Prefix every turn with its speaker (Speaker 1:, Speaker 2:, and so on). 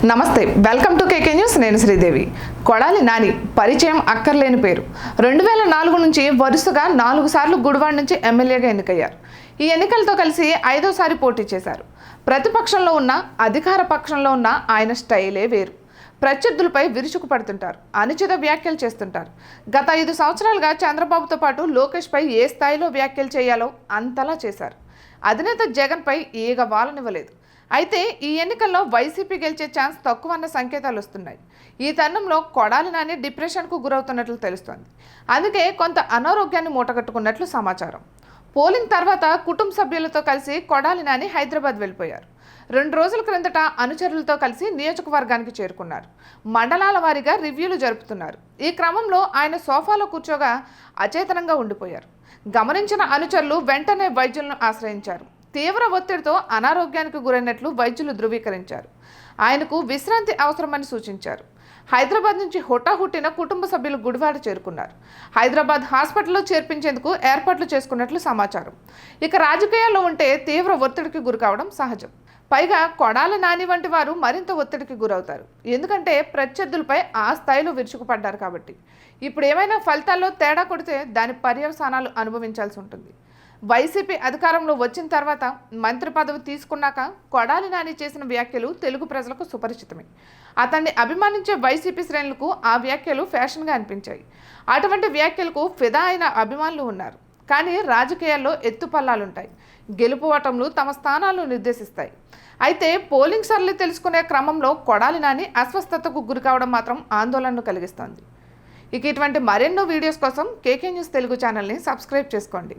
Speaker 1: నమస్తే, welcome to KK news. నేను శ్రీదేవి. కొడాలి నాని పరిచయం అక్కర్లేని పేరు. 2004 నుంచి వరుసగా 4 సార్లు గుడివాడ నుంచి ఎమ్మెల్యేగా ఎన్నికయ్యారు. ఈ ఎన్నికలతో కలిసి 5వసారి పోటీ చేశారు. ప్రతిపక్షంలో ఉన్న అధికార పక్షంలో ఉన్న ఆయన స్టైలే వేరు. ప్రత్యర్థులపై విరుచుకు పడుతుంటారు, అనుచిత వ్యాఖ్యలు చేస్తుంటారు. గత 5 సంవత్సరాలుగా చంద్రబాబుతో పాటు లోకేష్పై ఏ స్థాయిలో వ్యాఖ్యలు చేయాలో అంతలా చేశారు. అధినేత జగన్పై ఈగ వాలనివ్వలేదు. అయితే ఈ ఎన్నికల్లో వైసీపీ గెలిచే ఛాన్స్ తక్కువన్న సంకేతాలు వస్తున్నాయి. ఈ తరుణంలో కొడాలి నాని డిప్రెషన్కు గురవుతున్నట్లు తెలుస్తోంది. అందుకే కొంత అనారోగ్యాన్ని మూటగట్టుకున్నట్లు సమాచారం. పోలింగ్ తర్వాత కుటుంబ సభ్యులతో కలిసి కొడాలి నాని హైదరాబాద్ వెళ్ళిపోయారు. 2 రోజుల క్రిందట అనుచరులతో కలిసి నియోజకవర్గానికి చేరుకున్నారు. మండలాల వారీగా రివ్యూలు జరుపుతున్నారు. ఈ క్రమంలో ఆయన సోఫాలో కూర్చోగా అచేతనంగా ఉండిపోయారు. గమనించిన అనుచరులు వెంటనే వైద్యులను ఆశ్రయించారు. తీవ్ర ఒత్తిడితో అనారోగ్యానికి గురైనట్లు వైద్యులు ధృవీకరించారు. ఆయనకు విశ్రాంతి అవసరమని సూచించారు. హైదరాబాద్ నుంచి హుటాహుట్టిన కుటుంబ సభ్యులు గుడివాడ చేరుకున్నారు. హైదరాబాద్ హాస్పిటల్లో చేర్పించేందుకు ఏర్పాట్లు చేసుకున్నట్లు సమాచారం. ఇక రాజకీయాల్లో ఉంటే తీవ్ర ఒత్తిడికి గురికావడం సహజం. పైగా కొడాలి నాని వంటి వారు మరింత ఒత్తిడికి గురవుతారు. ఎందుకంటే ప్రత్యర్థులపై ఆ స్థాయిలో విరుచుకుపడ్డారు కాబట్టి. ఇప్పుడు ఏమైనా ఫలితాల్లో తేడా కొడితే దాని పర్యవసానాలు అనుభవించాల్సి ఉంటుంది. వైసీపీ అధికారంలో వచ్చిన తర్వాత మంత్రి పదవి తీసుకున్నాక కొడాలి నాని చేసిన వ్యాఖ్యలు తెలుగు ప్రజలకు సుపరిచితమే. అతన్ని అభిమానించే వైసీపీ శ్రేణులకు ఆ వ్యాఖ్యలు ఫ్యాషన్గా అనిపించాయి. అటువంటి వ్యాఖ్యలకు ఫిదా అయిన అభిమానులు ఉన్నారు. కానీ రాజకీయాల్లో ఎత్తుపల్లాలుంటాయి. గెలుపు ఓటములు తమ స్థానాలను నిర్దేశిస్తాయి. అయితే పోలింగ్ సర్లు తెలుసుకునే క్రమంలో కొడాలి నాని అస్వస్థతకు గురి కావడం మాత్రం ఆందోళనను కలిగిస్తోంది. ఇక ఇటువంటి మరెన్నో వీడియోస్ కోసం కేకే న్యూస్ తెలుగు ఛానల్ని సబ్స్క్రైబ్ చేసుకోండి.